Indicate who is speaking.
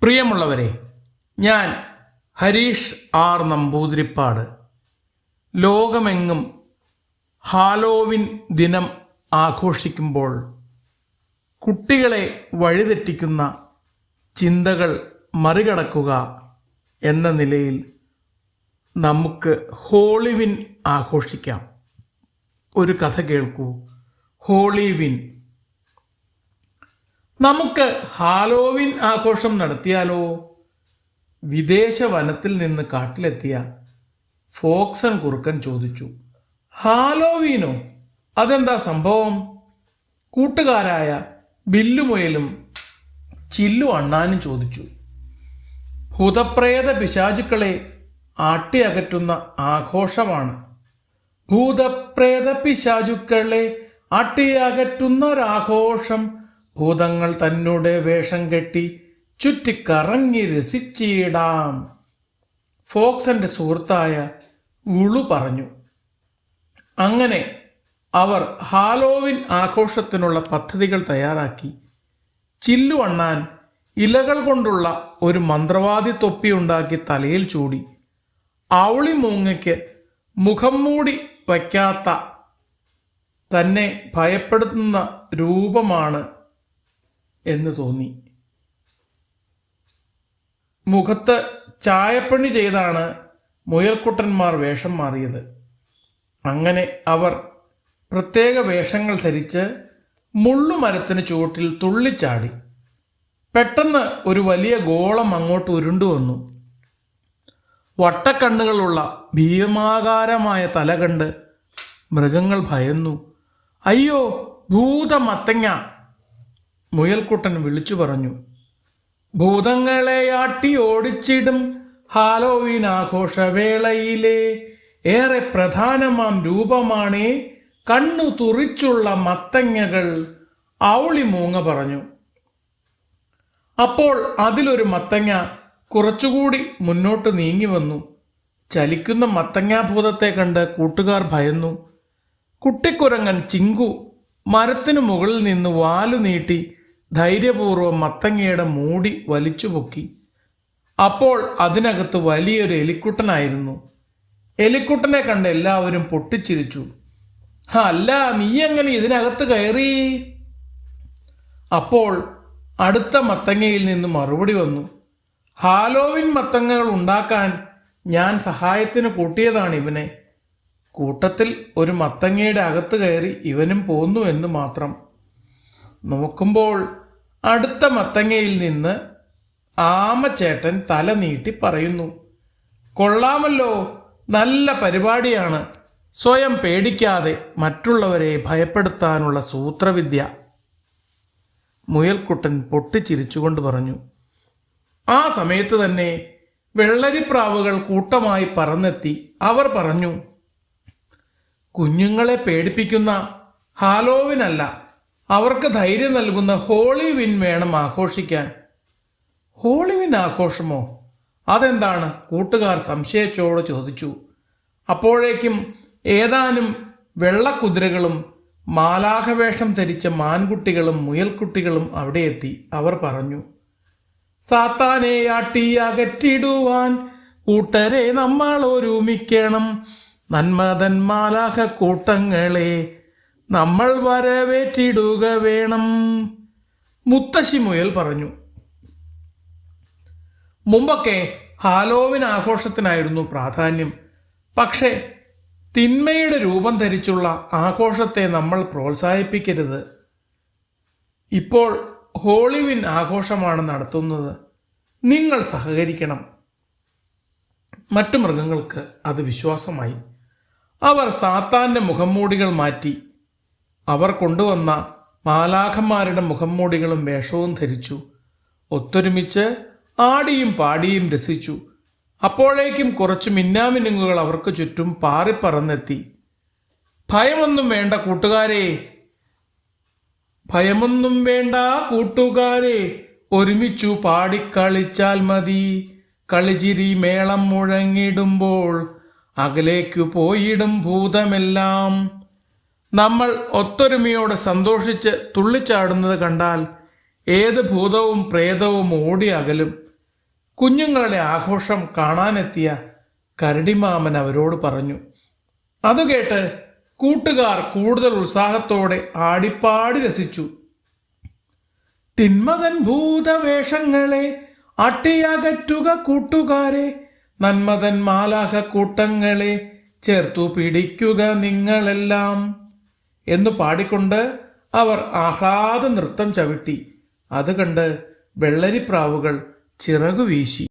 Speaker 1: പ്രിയമുള്ളവരെ, ഞാൻ ഹരീഷ് ആർ നമ്പൂതിരിപ്പാട്. ലോകമെങ്ങും ഹാലോവിൻ ദിനം ആഘോഷിക്കുമ്പോൾ കുട്ടികളെ വഴിതെറ്റിക്കുന്ന ചിന്തകൾ മറികടക്കുക എന്ന നിലയിൽ നമുക്ക് ഹോളിവിൻ ആഘോഷിക്കാം. ഒരു കഥ കേൾക്കൂ. ഹോളിവിൻ. നമുക്ക് ഹാലോവിൻ ആഘോഷം നടത്തിയാലോ? വിദേശ വനത്തിൽ നിന്ന് കാട്ടിലെത്തിയ ഫോക്സൺ കുറുക്കൻ ചോദിച്ചു. ഹാലോവീനോ? അതെന്താ സംഭവം? കൂട്ടുകാരായ ബില്ലുമുയലും ചില്ലു അണ്ണാനും ചോദിച്ചു. ഭൂതപ്രേത പിശാചുക്കളെ ആട്ടിയകറ്റുന്ന ആഘോഷമാണ്. ഭൂതപ്രേത പിശാചുക്കളെ ആട്ടിയകറ്റുന്നൊരാഘോഷം. ഭൂതങ്ങൾ തന്നെ വേഷം കെട്ടി ചുറ്റിക്കറങ്ങി രസിച്ചിടാം. ഫോക്സന്റെ സുഹൃത്തായ ഉളു പറഞ്ഞു. അങ്ങനെ അവർ ഹാലോവിൻ ആഘോഷത്തിനുള്ള പദ്ധതികൾ തയ്യാറാക്കി. ചില്ലു അണ്ണാൻ ഇലകൾ കൊണ്ടുള്ള ഒരു മന്ത്രവാദി തൊപ്പി ഉണ്ടാക്കി തലയിൽ ചൂടി. അവളി മൂങ്ങയ്ക്ക് മുഖം മൂടി വയ്ക്കാത്ത തന്നെ ഭയപ്പെടുത്തുന്ന രൂപമാണ് എന്ന് തോന്നി. മുഖത്ത് ചായപ്പണി ചെയ്താണ് മുയൽക്കുട്ടന്മാർ വേഷം മാറിയത്. അങ്ങനെ അവർ പ്രത്യേക വേഷങ്ങൾ ധരിച്ച് മുള്ളുമരത്തിന് ചുവട്ടിൽ തുള്ളിച്ചാടി. പെട്ടെന്ന് ഒരു വലിയ ഗോളം അങ്ങോട്ട് ഉരുണ്ടു വന്നു. വട്ടക്കണ്ണുകളുള്ള ഭീമാകാരമായ തല കണ്ട് മൃഗങ്ങൾ ഭയന്നു. അയ്യോ, ഭൂതമത്തങ്ങ! മുയൽക്കുട്ടൻ വിളിച്ചു പറഞ്ഞു. ഭൂതങ്ങളെ ആട്ടി ഓടിച്ചിടും ഹാലോവീൻ ആഘോഷവേളയിലെ ഏറെ പ്രധാനമാം രൂപമാണേ കണ്ണു തുറിച്ചുള്ള മത്തങ്ങകൾ, അവളി മൂങ്ങ പറഞ്ഞു. അപ്പോൾ അതിലൊരു മത്തങ്ങ കുറച്ചുകൂടി മുന്നോട്ട് നീങ്ങി വന്നു. ചലിക്കുന്ന മത്തങ്ങാഭൂതത്തെ കണ്ട് കൂട്ടുകാർ ഭയന്നു. കുട്ടിക്കുരങ്ങൻ ചിങ്കു മരത്തിനു മുകളിൽ നിന്ന് വാലു നീട്ടി ധൈര്യപൂർവ്വം മത്തങ്ങയുടെ മൂടി വലിച്ചു പൊക്കി. അപ്പോൾ അതിനകത്ത് വലിയൊരു എലിക്കുട്ടനായിരുന്നു. എലിക്കുട്ടനെ കണ്ട് എല്ലാവരും പൊട്ടിച്ചിരിച്ചു. അല്ല, നീ എങ്ങനെ ഇതിനകത്ത് കയറി? അപ്പോൾ അടുത്ത മത്തങ്ങയിൽ നിന്ന് മറുപടി വന്നു. ഹാലോവിൻ മത്തങ്ങകൾ ഉണ്ടാക്കാൻ ഞാൻ സഹായത്തിന് കൂട്ടിയതാണ് ഇവനെ. കൂട്ടത്തിൽ ഒരു മത്തങ്ങയുടെ അകത്ത് കയറി ഇവനും പോന്നു എന്ന് മാത്രം. നോക്കുമ്പോൾ അടുത്ത മത്തങ്ങയിൽ നിന്ന് ആമച്ചേട്ടൻ തല നീട്ടി പറയുന്നു. കൊള്ളാമല്ലോ, നല്ല പരിപാടിയാണ്. സ്വയം പേടിക്കാതെ മറ്റുള്ളവരെ ഭയപ്പെടുത്താനുള്ള സൂത്രവിദ്യ. മുയൽക്കുട്ടൻ പൊട്ടിച്ചിരിച്ചുകൊണ്ട് പറഞ്ഞു. ആ സമയത്ത് തന്നെ വെള്ളരിപ്രാവുകൾ കൂട്ടമായി പറന്നെത്തി. അവർ പറഞ്ഞു, കുഞ്ഞുങ്ങളെ പേടിപ്പിക്കുന്ന ഹാലോവിനല്ല, അവർക്ക് ധൈര്യം നൽകുന്ന ഹോളിവിൻ വേണം ആഘോഷിക്കാൻ. ഹോളിവിൻ ആഘോഷമോ? അതെന്താണ്? കൂട്ടുകാർ സംശയത്തോട് ചോദിച്ചു. അപ്പോഴേക്കും ഏതാനും വെള്ളക്കുതിരകളും മാലാഖവേഷം ധരിച്ച മാൻകുട്ടികളും മുയൽക്കുട്ടികളും അവിടെ എത്തി. അവർ പറഞ്ഞു, സാത്താനെ ആട്ടി അകറ്റിടുവാൻ കൂട്ടരെ നമ്മൾ ഒരുമിക്കണം. നന്മതൻ മാലാഖ കൂട്ടങ്ങളെ നമ്മൾ വരവേറ്റിടുക വേണം. മുത്തശ്ശി മുയൽ പറഞ്ഞു. മുമ്പൊക്കെ ഹാലോവിൻ ആഘോഷത്തിനായിരുന്നു പ്രാധാന്യം. പക്ഷേ തിന്മയുടെ രൂപം ധരിച്ചുള്ള ആഘോഷത്തെ നമ്മൾ പ്രോത്സാഹിപ്പിക്കരുത്. ഇപ്പോൾ ഹോളിവിൻ ആഘോഷമാണ് നടത്തുന്നത്. നിങ്ങൾ സഹകരിക്കണം. മറ്റു മൃഗങ്ങൾക്ക് അത് വിശ്വാസമായി. അവർ സാത്താൻ്റെ മുഖംമൂടികൾ മാറ്റി. അവർ കൊണ്ടുവന്ന മാലാഖന്മാരുടെ മുഖംമൂടികളും വേഷവും ധരിച്ചു. ഒത്തൊരുമിച്ച് ആടിയും പാടിയും രസിച്ചു. അപ്പോഴേക്കും കുറച്ച് മിന്നാമിനുങ്ങുകൾ അവർക്ക് ചുറ്റും പാറിപ്പറന്നെത്തി. ഭയമൊന്നും വേണ്ട കൂട്ടുകാരെ, ഭയമൊന്നും വേണ്ട കൂട്ടുകാരെ, ഒരുമിച്ചു പാടിക്കളിച്ചാൽ മതി. കളിചിരി മേളം മുഴങ്ങിടുമ്പോൾ അകലേക്കു പോയിടും ഭൂതമെല്ലാം. നമ്മൾ ഒത്തൊരുമയോടെ സന്തോഷിച്ച് തുള്ളിച്ചാടുന്നത് കണ്ടാൽ ഏത് ഭൂതവും പ്രേതവും ഓടി അകലും. കുഞ്ഞുങ്ങളുടെ ആഘോഷം കാണാനെത്തിയ കരടിമാമൻ അവരോട് പറഞ്ഞു. അതുകേട്ട് കൂട്ടുകാർ കൂടുതൽ ഉത്സാഹത്തോടെ ആടിപ്പാടി രസിച്ചു. തിന്മതൻ ഭൂതവേഷങ്ങളെ അട്ടിയകറ്റുക കൂട്ടുകാരെ, നന്മതൻ മാലാഖ കൂട്ടങ്ങളെ ചേർത്തു പിടിക്കുക നിങ്ങളെല്ലാം എന്നു പാടിക്കൊണ്ട് അവർ ആഹ്ലാദ നൃത്തം ചവിട്ടി. അത് കണ്ട് വെള്ളരിപ്രാവുകൾ ചിറകു വീശി.